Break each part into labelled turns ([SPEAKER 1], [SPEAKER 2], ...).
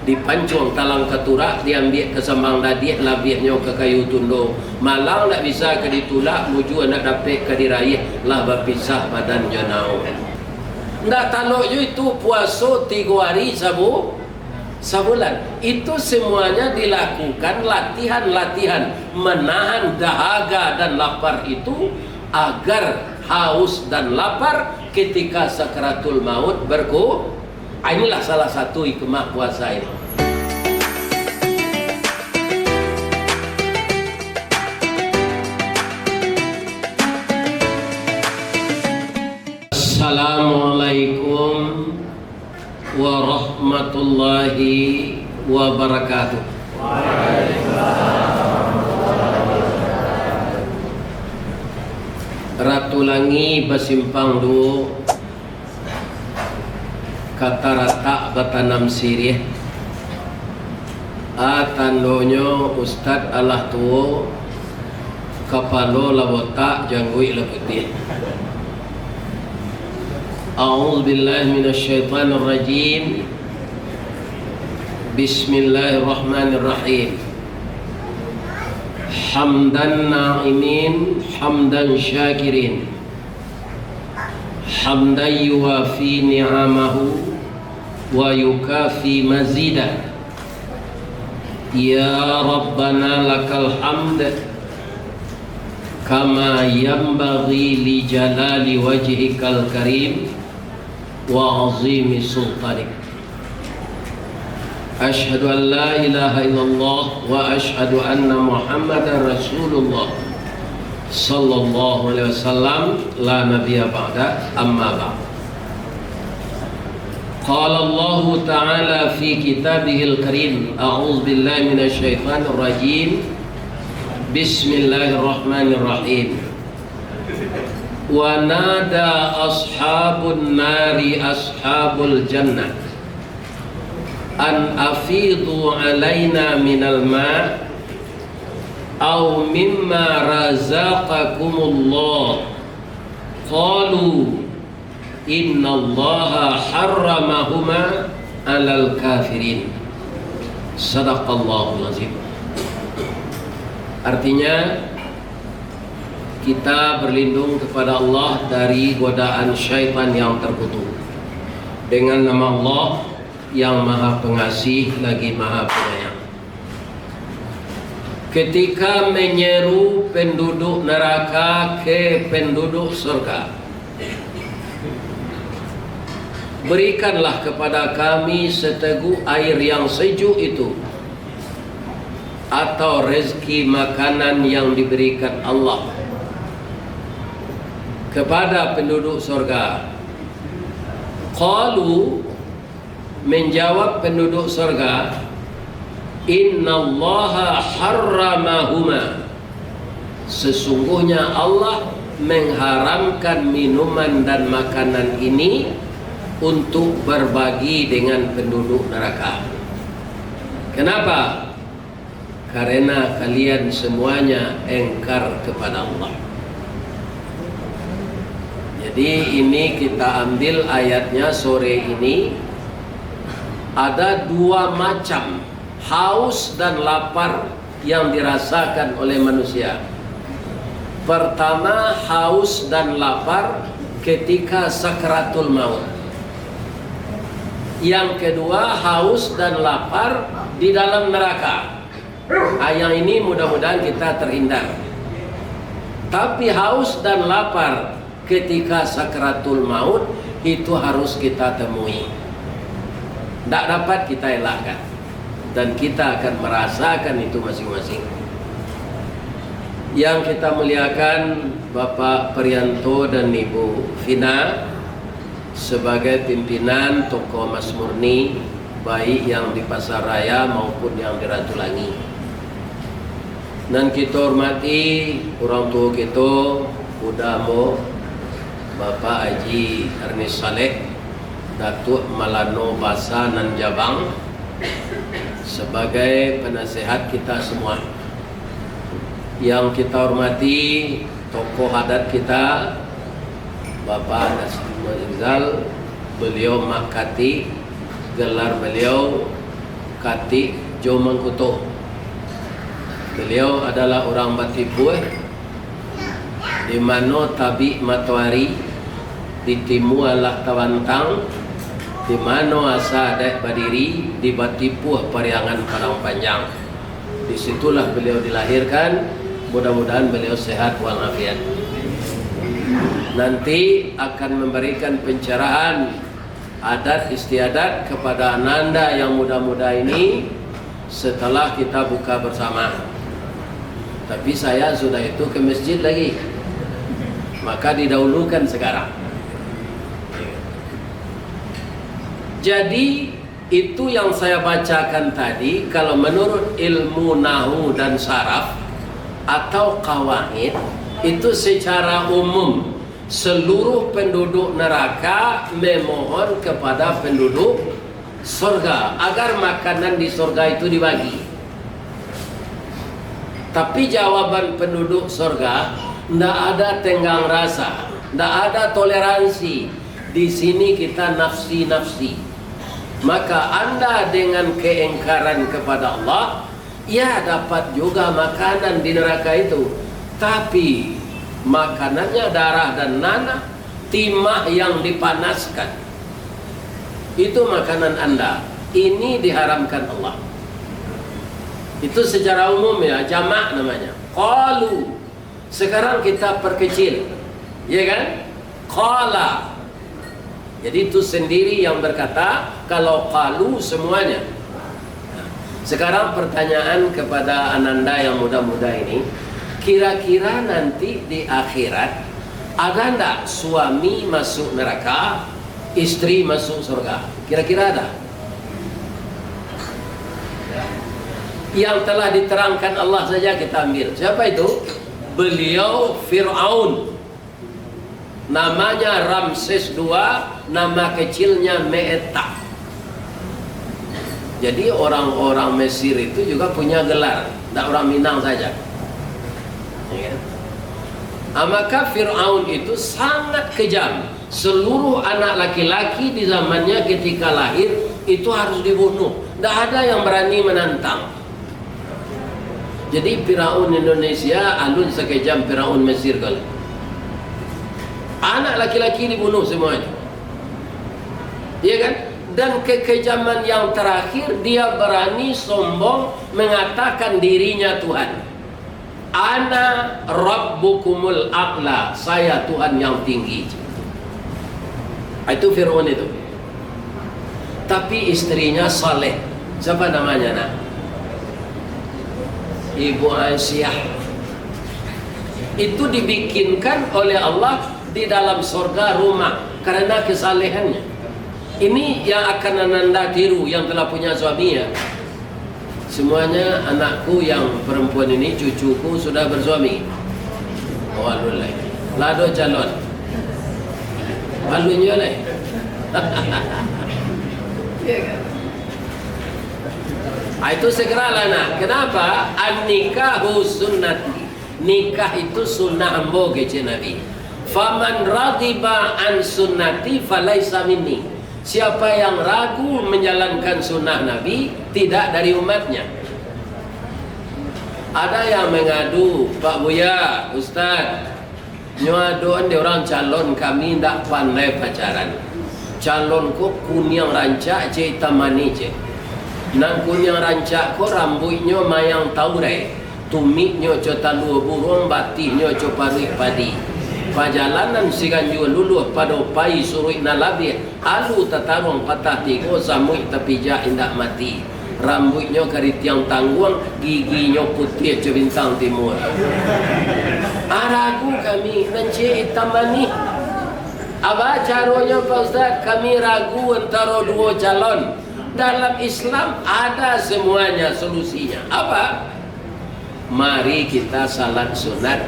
[SPEAKER 1] dipancung talang keturak, diambil ke sembang dadih, labihnya ke kayu tundo, malang tak bisa ke ditulak, muju nak dapat ke diraih, lah berpisah badan jenau. Ndak taluk je itu puasa 3 hari sebulan. Itu semuanya dilakukan latihan-latihan menahan dahaga dan lapar itu agar haus dan lapar ketika sakaratul maut berku. Inilah salah satu hikmah puasa ini. Assalamualaikum warahmatullahi wabarakatuh. Ratu Langi basimpang du kata rata batanam sirih tandonyo Ustad Allah tuo kapalo labota janggui leputih. A'udzu billahi minasyaitonir rajim. Bismillahirrahmanirrahim. Hamdan na'imin, hamdan syakirin, hamdan yuwafi ni'amahu wa yukafi mazidah. Ya Rabbana lakal hamd kama yanbaghi li jalali wajhikal karim wa azimi sultanik. Ashhadu an la ilaha illallah wa ashhadu anna Muhammadan Rasulullah sallallahu alaihi wasallam la nabiyya ba'da, amma ba'd. Qala Allah ta'ala fi kitabihil karim, a'udzu billahi minasy syaithanir rajim. Bismillahirrahmanirrahim. Wa nada ashabun nari ashabul jannah an afidu alaina minal ma' aw mimma razaqakumullah. Qalu innallaha harramahuma alal kafirin. Sadaqallahul azim. Artinya kita berlindung kepada Allah dari godaan syaitan yang terkutuk dengan nama Allah yang maha pengasih lagi maha penyayang. Ketika menyeru penduduk neraka ke penduduk surga, berikanlah kepada kami seteguk air yang sejuk itu, atau rezeki makanan yang diberikan Allah kepada penduduk surga. Qalu, menjawab penduduk surga, innallaha harramahuma, sesungguhnya Allah mengharamkan minuman dan makanan ini untuk berbagi dengan penduduk neraka. Kenapa? Karena kalian semuanya engkar kepada Allah. Jadi ini kita ambil ayatnya sore ini. Ada 2 macam haus dan lapar yang dirasakan oleh manusia. Pertama, haus dan lapar ketika sakaratul maut. Yang kedua, haus dan lapar di dalam neraka. Yang ini mudah-mudahan kita terhindar. Tapi haus dan lapar ketika sakaratul maut itu harus kita temui. Tak dapat kita elakkan, dan kita akan merasakan itu masing-masing. Yang kita muliakan Bapak Prianto dan Ibu Vina sebagai pimpinan toko Mas Murni, baik yang di Pasaraya maupun yang di Ratu Langi. Dan kita hormati orang tua kita, Udamo Bapak Haji Ernest Saleh, Datuk Malano Basa nan Jabang, sebagai penasehat kita semua. Yang kita hormati tokoh adat kita, Bapak Nasrul Izzal, beliau makati gelar beliau Kati Jomangkuto. Beliau adalah orang Batipue, di mana tabi matahari di timu alah Tawantang, di mana asa dek berdiri di Batipuh Pariangan Padang Panjang. Disitulah beliau dilahirkan. Mudah-mudahan beliau sehat walafiat. Nanti akan memberikan pencerahan adat istiadat kepada ananda yang muda-muda ini setelah kita buka bersama. Tapi saya sudah itu ke masjid lagi, maka didahulukan sekarang. Jadi itu yang saya bacakan tadi. Kalau menurut ilmu nahu dan saraf atau qawaid, itu secara umum seluruh penduduk neraka memohon kepada penduduk surga agar makanan di surga itu dibagi. Tapi jawaban penduduk surga, tidak ada tenggang rasa, tidak ada toleransi. Di sini kita nafsi-nafsi. Maka Anda dengan keingkaran kepada Allah, ya dapat juga makanan di neraka itu, tapi makanannya darah dan nanah, timah yang dipanaskan. Itu makanan Anda. Ini diharamkan Allah. Itu secara umum ya, jamak namanya. Qalu. Sekarang kita perkecil, ya kan? Qala. Jadi itu sendiri yang berkata, kalau qalu semuanya. Sekarang pertanyaan kepada ananda yang muda-muda ini, kira-kira nanti di akhirat ada enggak suami masuk neraka, istri masuk surga? Kira-kira ada? Yang telah diterangkan Allah saja kita ambil. Siapa itu? Beliau Fir'aun. Namanya Ramses II, nama kecilnya Me'eta. Jadi orang-orang Mesir itu juga punya gelar, tidak orang Minang saja. Ya. Maka Fir'aun itu sangat kejam. Seluruh anak laki-laki di zamannya ketika lahir itu harus dibunuh. Tidak ada yang berani menantang. Jadi Fir'aun Indonesia alun sekejam Fir'aun Mesir kali. Anak laki-laki dibunuh semuanya. Iya kan? Dan kekejaman yang terakhir, dia berani sombong mengatakan dirinya Tuhan. Ana rabbukumul a'la, saya Tuhan yang tinggi. Itu Fir'aun itu. Tapi istrinya Saleh. Siapa namanya nak? Ibu Aisyah. Itu dibikinkan oleh Allah di dalam surga rumah karena kesalehannya. Ini yang akan ananda tiru yang telah punya suami ya. Semuanya anakku yang perempuan ini, cucuku sudah bersuami. Oh alulai. Lado calon. Alunya lah. Itu segeralah nak. Kenapa? An-nikahu sunnati. Nikah itu sunnah ambo kece Nabi. Faman radiba an sunnati falaisa minni. Siapa yang ragu menjalankan sunnah Nabi, tidak dari umatnya. Ada yang mengadu, Pak Buya, Ustaz, nyadoan di orang calon kami tidak pandai pacaran. Calon kok kunyang rancak je hitam manis je. Nang kunyang rancak kok rambutnya mayang taurai. Tumiknya cota luar burung, batinnya coparui padi. Pajalanan siganjua luluh pada pai suruh nalabi. Alu tatarong patah tigo samui tapi jah indak mati. Rambutnya kari tiang tangguang, giginya putih je bintang timur. Ragu kami nanti hitam manis. Apa caranya Pak Ustaz? Kami ragu antara dua calon. Dalam Islam ada semuanya solusinya. Apa? Mari kita salat sunat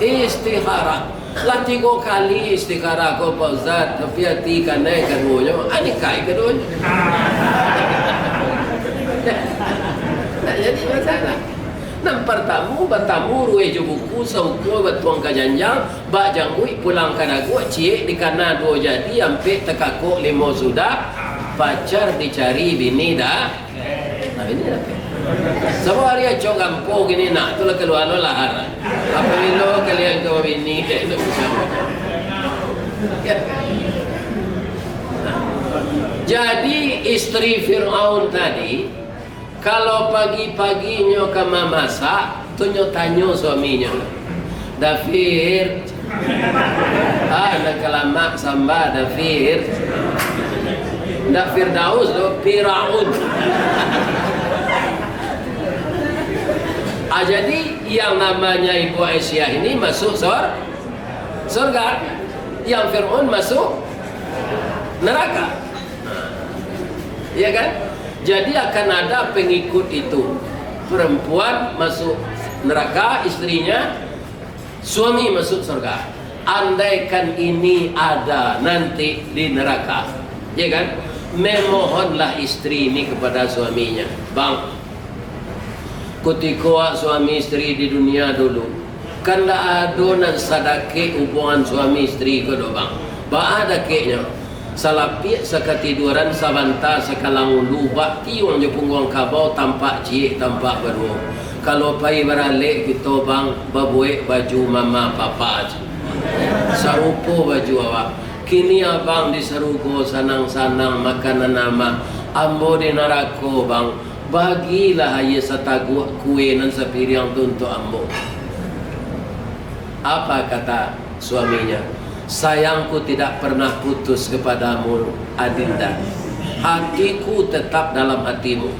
[SPEAKER 1] istikharah. Lah 3 kali istikharah ko Pak Ustaz, tapi hati kanai keduanya, ani kai keduanya. Tak jadi masalah. Nam bertamu ruwe je buku sauko batuang kajanjang, bak jangui pulang kanagu cie di kana 2 jadi ampe tekako 5 sudah, pacar dicari bini dah ini apa? Sebab hari acok kampung gini nak tu lah keluar lo lahar. Apa bilo kalian kau bini kayak itu bersama. Jadi istri Fir'aun tadi kalau pagi-paginya kamu masak, tu nyo tanya suaminya. Dafir, nak kalamak samba Dafir. Ndak Firdaus do Firaun. Jadi yang namanya Ibu Aisyah ini masuk surga, yang Fir'aun masuk neraka. Ya kan? Jadi akan ada pengikut itu. Perempuan masuk neraka, istrinya, suami masuk surga. Andaikan ini ada nanti di neraka, ya kan? Memohonlah istri ini kepada suaminya, bang, ketika suami istri di dunia dulu kan tak ada nan sadake hubungan suami istri ke do bang, ada keknya salapik sekatiduran sabanta sekalang ulu bakti orang je punggung kabau tampak cik tampak berdua. Kalau pai beralik kita bang babuik baju mama papa aja, sarupo baju awak. Kini abang di Sarugo sanang-sanang makanan nama ambo di narako bang, bagilah aye satagu kue nan sapiriang tu untuk ambo. Apa kata suaminya? Sayangku tidak pernah putus kepadamu Adinda, hatiku tetap dalam hatimu.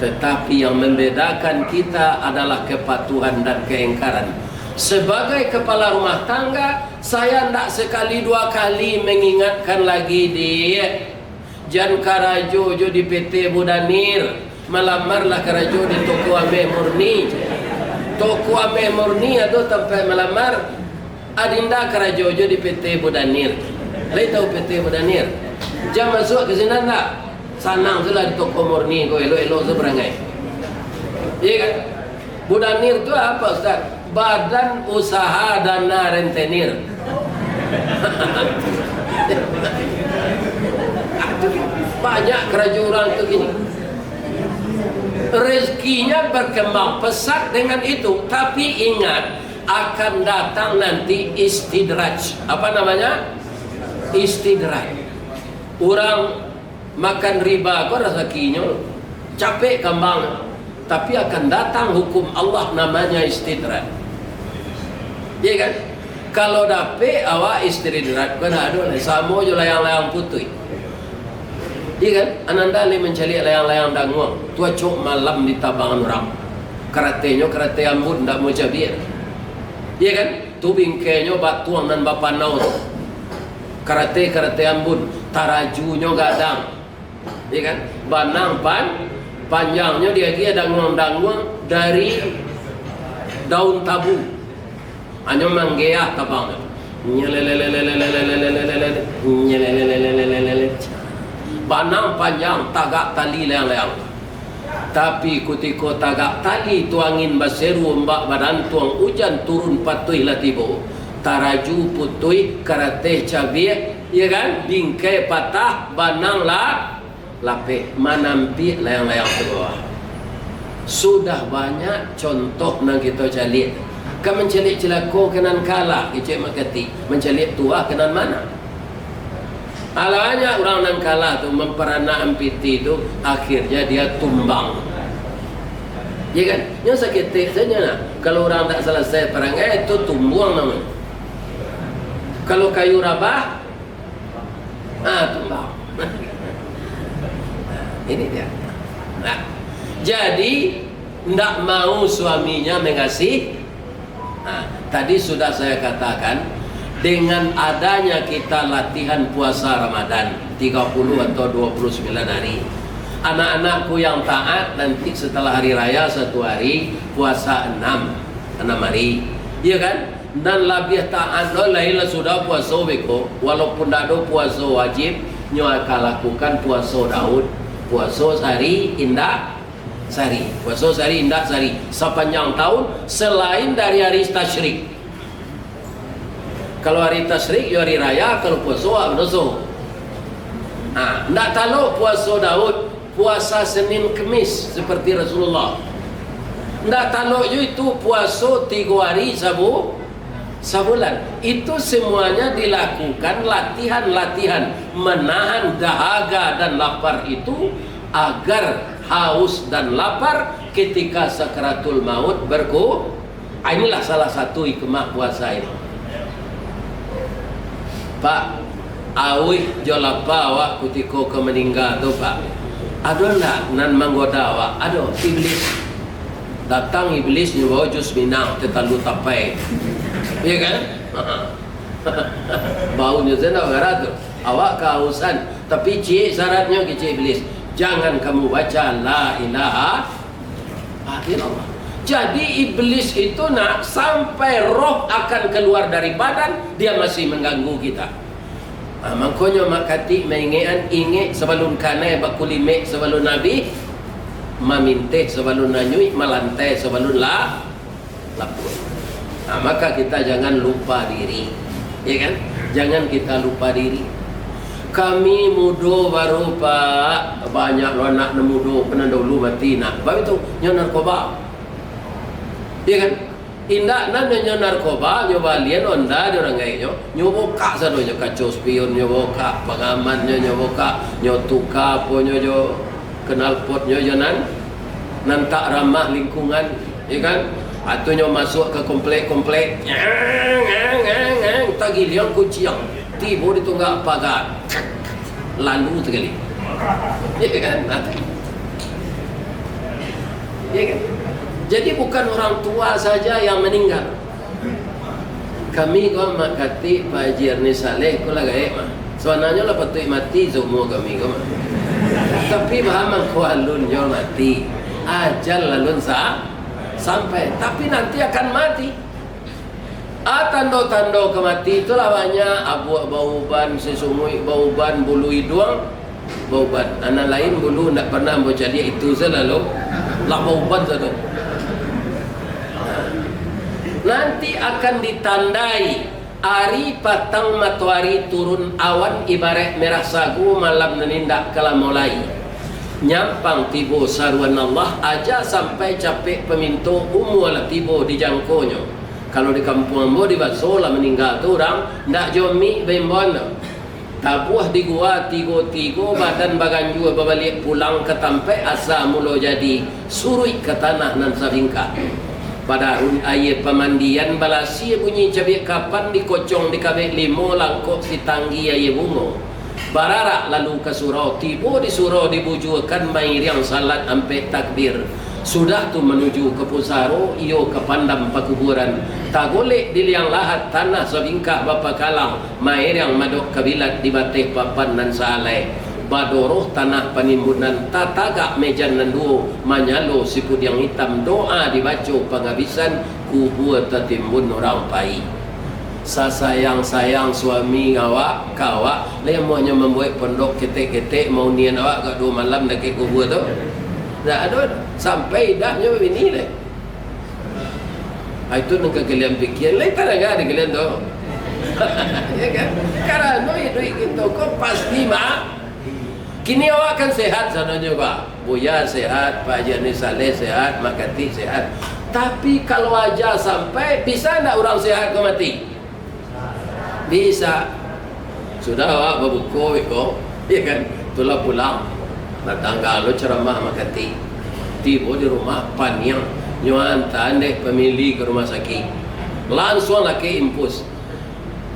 [SPEAKER 1] Tetapi yang membedakan kita adalah kepatuhan dan keingkaran. Sebagai kepala rumah tangga, saya tidak sekali dua kali mengingatkan lagi dia. Jan karajo jo di PT Budanir, melamarlah karajo di toko Ame Murni. Toko Ame Murni itu tempat melamar. Adinda karajo jo di PT Budanir. Lai tahu PT Budanir? Jam masuk ke sini tak? Sanang sudah di toko Murni, kau elok-elok seberangai. Iya kan? Budanir itu apa Ustaz? Badan Usaha Dana Rentenir. Banyak kerajaan orang itu gini. Rezekinya berkembang pesat dengan itu. Tapi ingat, akan datang nanti istidraj. Apa namanya? Istidraj. Orang makan riba kau rezekinya capek kembang. Tapi akan datang hukum Allah namanya istidraj. Iya kan? Kalau dapet awak istidraj kan ada sama je layang-layang putih. Iya kan? Ananda ni mencari layang-layang danguang. Tua cok malam di tabangan orang. Karatenya karate ambut ndak mau jabir. Iya kan? Tu bingkainya batuang dan bapanau. Karate ambut, tarajunya gadang. Iya kan? Banang panjangnya dia danguang-danguang dari daun tabu. Hanya manggeah tabang. Banang panjang tagak tali leang-leang. Tapi ketika tagak tali tuangin baseru mbak badan tuang hujan turun patuih latibo. Taraju putui karate cabai, ya kan? Bingkai patah, banang lah lapik manampi leang-leang ke bawah. Sudah banyak contoh yang kita cari. Kan mencelik celako kenan kalah, kecik makati. Mencelik tua kenan mana? Alanya orang yang kalah tu memperana ampiti tu akhirnya dia tumbang. Ya kan? Yang sakit saja nak. Kalau orang tak selesai perangai itu tumbang namanya. Kalau kayu rabah, tumbang. Ini dia. Nah, jadi tidak mau suaminya mengasihi. Tadi sudah saya katakan, dengan adanya kita latihan puasa Ramadan 30 atau 29 hari, anak-anakku yang taat nanti setelah hari raya 1 hari puasa 6 hari, iya kan? Dan lebih taat lain sudah puasa beko, walaupun tidak ada puasa wajib, nyo akan lakukan puasa Daud, puasa sehari indah sehari, puasa sehari indah sehari sepanjang tahun selain dari hari tasyrik. Kalau hari tasyrik ya hari raya, kalau puasa abdoso. Ndak tahu puasa Daud puasa Senin Kemis seperti Rasulullah. Ndak taluk je itu puasa 3 hari sebulan. Itu semuanya dilakukan latihan-latihan menahan dahaga dan lapar itu agar haus dan lapar ketika sakaratul maut inilah salah satu hikmah puasa ini. Pak, awih jolapa awak ketika ke meninggal tu Pak. Ada ndak nan menggoda awak? Ada iblis. Datang iblis nyawa jus minang terlalu tapai. Ya kan? Baunya senang gara tu. Awak kehausan, tapi syaratnya kecil iblis. Jangan kamu baca la ilaha illallah. Jadi iblis itu nak sampai roh akan keluar dari badan, dia masih mengganggu kita. Makanya makati ingat sebelum kanai bakulimek sebelum Nabi, maminte sebelum nanyui, malantai sebelum lapur. Maka kita jangan lupa diri, ya kan? Jangan kita lupa diri. Kami mudo baru Pak, banyak lo anak mudo pernah dulu mati nak. Baik itu nyo narkoba, ya kan? Indak nan nyo narkoba, nyo balian onda orang gaya nyo boka sano nyo kacau spion, nyo boka pengaman nyo boka, nyo tuka po nyo kenal pot nyo nan tak ramah lingkungan, ya kan? Atau nyo masuk ke komplek tagil yang kuciang tiba di tunggak pagar lalu sekali, ya kan? Ya kan? Jadi bukan orang tua saja yang meninggal. Kami kau makati Pak Haji Arni Saleh kau lagi mah. Sebenarnya lah patut mati semua kami kau mah. Tapi bahaman kau alun jauh mati, ajal lalun sampai. Tapi nanti akan mati. Tanda-tanda kemati itulah banyak. Abu bauban sesumui, bauban bulu hidung, bauban. Anak lain bulu nak pernah jadi itu selalu lah bauban saja. Nanti akan ditandai hari patang matahari turun awan ibarat merah sagu malam menindak kala mulai nyampang tibo saruan Allah aja sampai capek peminto umur tibo dijangkonya. Kalau di kampung ambo di Basola meninggal tu orang ndak jomi bembon tabuh di gua tigo badan baganju babalik pulang ke tampe asa mulo jadi surui ke tanah nan savingka. Pada ayat pemandian balasi bunyi cabai kapan dikocong di kabeh limo langkok si tanggi ayat bungo bararak lalu ke surau tibo di surau dibujukan mair yang salat sampai takbir sudah tu menuju ke Pusaro iyo ke pandam pakuburan tak golek di liang lahat tanah sabingkah bapa kalang mair yang madok kabilat di bateh papan nan saleh badoroh tanah penimbunan tatagak mejan nanduo manyalo siput yang hitam doa dibaca penghabisan kubur tertimbun orang pai sasayang-sayang suami awak kawak lemohnya membuat pondok ketek-ketek mau nian awak kat 2 malam dekat kubur tu tak ada sampai dahnya begini leh itu nak kalian fikir lain tak ada kalian tu ya kan kerana duit kita kau pasti mak kini awak kan sehat sananya Pak Buya sehat, Pak Haji Arni Saleh sehat, Makati sehat. Tapi kalau aja sampai bisa tak orang sehat ke mati? Bisa. Sudah awak berbuku ya kan? Itulah pulang datang kalau ceramah Makati tiba di rumah paniang nyuan tandek pemilih ke rumah sakit langsung laki impus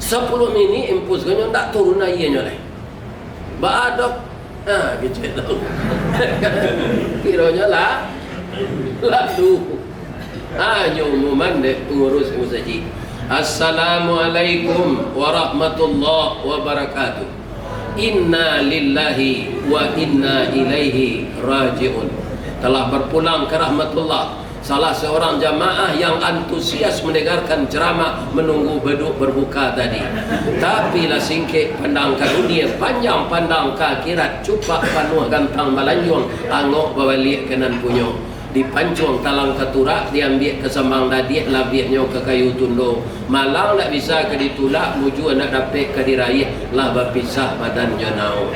[SPEAKER 1] 10 mini impus kan tak turun aja nyoleh badok gitu kiranya lah lalu umuman deh pengurus musajid. Assalamualaikum warahmatullahi wabarakatuh. Inna lillahi wa inna ilaihi raji'un. Telah berpulang ke rahmatullah salah seorang jamaah yang antusias mendengarkan ceramah menunggu beduk berbuka tadi. Tapi lah singkit pandang ke dunia, panjang pandang ke akhirat, cupak panuh gantang balanjung, angok bawalik kenan punyo. Dipancung talang keturak, diambil ke sembang dadiak, labiaknya ke kayu tundo. Malang tak bisa ke ditulak, muju nak dapat ke diraih, lah berpisah badan jenau.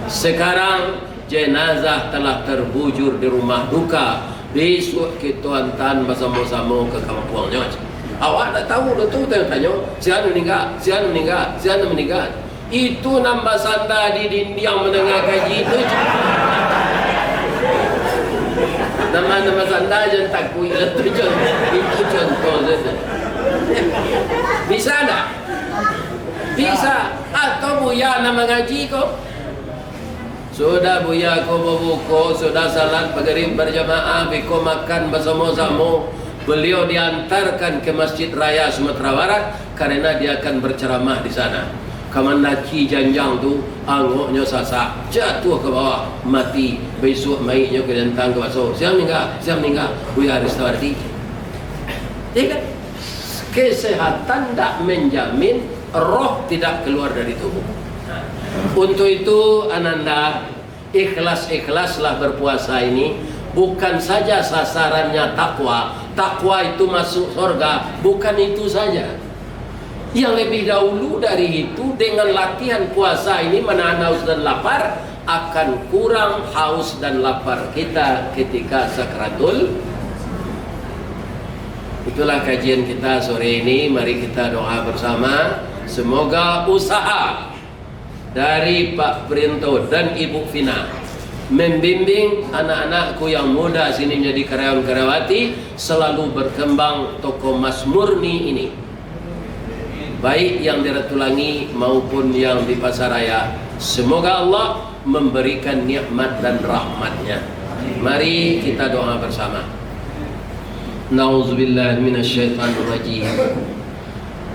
[SPEAKER 1] Sekarang jenazah telah terbujur di rumah duka. Besok kita hantar bersama-sama ke kampungnya. Awak tak tahu dah tu tanya, siapa meninggal, siapa meninggal, siapa meninggal. Itu nambah sandar di dinding mendengar kaji itu. Nama-nama sandar jangan takut itu contoh saja. Bisa tak? Bisa. Atau buya nama ngaji kau. Sudah buya kau berbuka, sudah salat maghrib berjamaah, biko makan bersama-sama. Beliau diantarkan ke Masjid Raya Sumatera Barat karena dia akan berceramah di sana. Kamandaki janjang tu angoknya sasak, jatuh ke bawah, mati. Besok mayitnya ke dentang ke basuh. Siapa meninggal? Siapa meninggal? Buya Aristawarti. Ya kan? Kesehatan tak menjamin roh tidak keluar dari tubuh. Untuk itu ananda, ikhlas-ikhlaslah berpuasa ini. Bukan saja sasarannya takwa. Takwa itu masuk surga. Bukan itu saja. Yang lebih dahulu dari itu, dengan latihan puasa ini menahan haus dan lapar, akan kurang haus dan lapar kita ketika sakratul. Itulah kajian kita sore ini. Mari kita doa bersama. Semoga usaha dari Pak Printo dan Ibu Fina membimbing anak-anakku yang muda sini menjadi karyawan-karyawati selalu berkembang tokoh Mas Murni ini, baik yang di Ratulangi maupun yang di Pasaraya. Semoga Allah memberikan nikmat dan rahmatnya. Mari kita doa bersama. Nauzubillahi minasyaitonirrajim.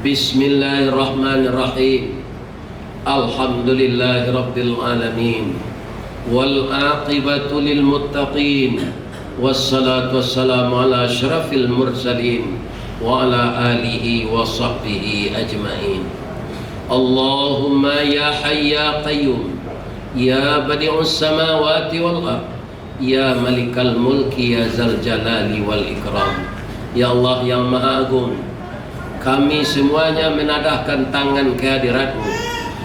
[SPEAKER 1] Bismillahirrahmanirrahim. Alhamdulillahi rabbil alamin. Wal aqibatu lil muttaqin. Wassalatu wassalamu ala asyrafil mursalin wa ala alihi wa sahbihi ajma'in. Allahumma ya hayy ya qayyum ya badi'us samawati wal ard ya malikal mulki ya zal jalali wal ikram. Ya Allah yang maha agung, kami semuanya menadahkan tangan kehadirat-Mu,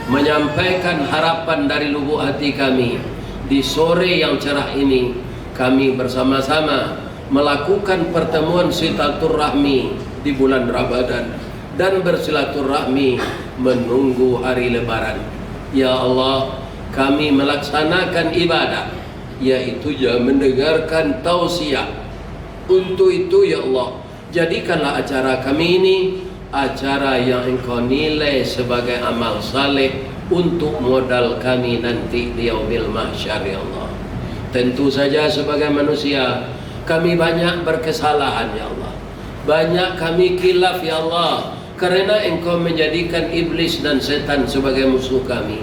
[SPEAKER 1] menyampaikan harapan dari lubuk hati kami. Di sore yang cerah ini kami bersama-sama melakukan pertemuan silaturahmi di bulan Ramadan dan bersilaturahmi menunggu hari Lebaran. Ya Allah, kami melaksanakan ibadah, yaitu mendengarkan tausiah. Untuk itu ya Allah, jadikanlah acara kami ini acara yang Engkau nilai sebagai amal saleh untuk modal kami nanti di yaumil mahsyar ya Allah. Tentu saja sebagai manusia kami banyak berkesalahan ya Allah, banyak kami khilaf ya Allah, karena Engkau menjadikan iblis dan setan sebagai musuh kami.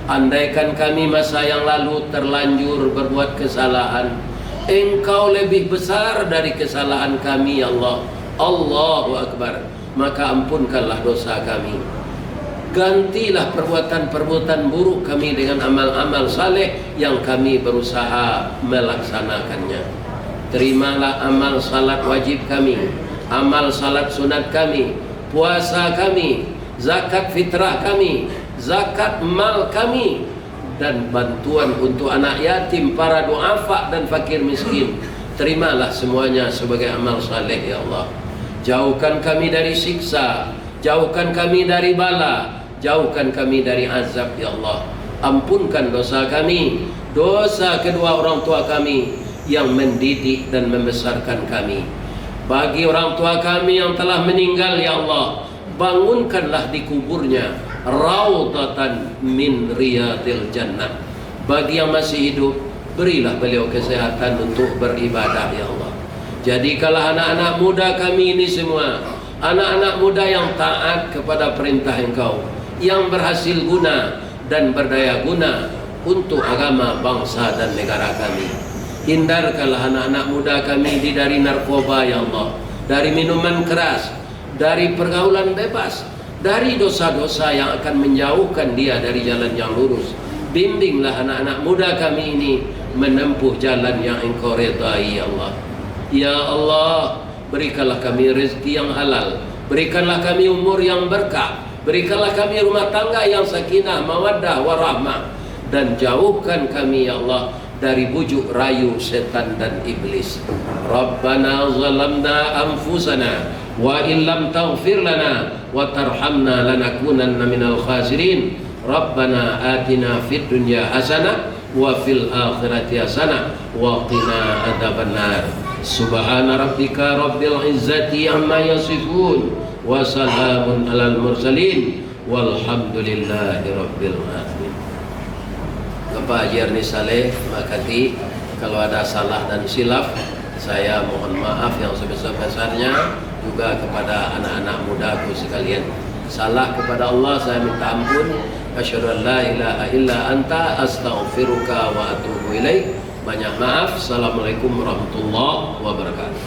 [SPEAKER 1] Andaikan kami masa yang lalu terlanjur berbuat kesalahan, Engkau lebih besar dari kesalahan kami ya Allah. Allahu Akbar. Maka ampunkanlah dosa kami, gantilah perbuatan-perbuatan buruk kami dengan amal-amal saleh yang kami berusaha melaksanakannya. Terimalah amal salat wajib kami, amal salat sunat kami, puasa kami, zakat fitrah kami, zakat mal kami, dan bantuan untuk anak yatim, para duafa dan fakir miskin. Terimalah semuanya sebagai amal saleh ya Allah. Jauhkan kami dari siksa, jauhkan kami dari bala, jauhkan kami dari azab ya Allah. Ampunkan dosa kami, dosa kedua orang tua kami yang mendidik dan membesarkan kami. Bagi orang tua kami yang telah meninggal ya Allah, bangunkanlah di kuburnya raudhatan min riyadil jannah. Bagi yang masih hidup, berilah beliau kesehatan untuk beribadah ya Allah. Jadikanlah anak-anak muda kami ini semua anak-anak muda yang taat kepada perintah Engkau, yang berhasil guna dan berdaya guna untuk agama, bangsa dan negara kami. Hindarkanlah anak-anak muda kami dari narkoba ya Allah, dari minuman keras, dari pergaulan bebas, dari dosa-dosa yang akan menjauhkan dia dari jalan yang lurus. Bimbinglah anak-anak muda kami ini menempuh jalan yang Engkau redai ya Allah. Ya Allah, berikanlah kami rezeki yang halal, berikanlah kami umur yang berkah, berikanlah kami rumah tangga yang sakinah, mawaddah, warahmah, dan jauhkan kami ya Allah dari bujuk rayu setan dan iblis. Rabbana zalamna anfusana wa illam taghfir lana wa tarhamna lanakunanna minal khasirin. Rabbana atina fid dunya hasanah wa fil akhirati hasanah wa qina adzabannar. Subhana rabbika rabbil izzati amma yasifun wa salamun alal mursalin walhamdulillahi rabbil alamin. Bapak Haji Arni Saleh, makati kalau ada salah dan silaf saya mohon maaf yang sebesar-besarnya, juga kepada anak-anak mudaku sekalian. Salah kepada Allah saya minta ampun. Asyhadu an la ilaha illa anta astaghfiruka wa atubu ilaik. Banyak maaf. Assalamualaikum warahmatullahi wabarakatuh.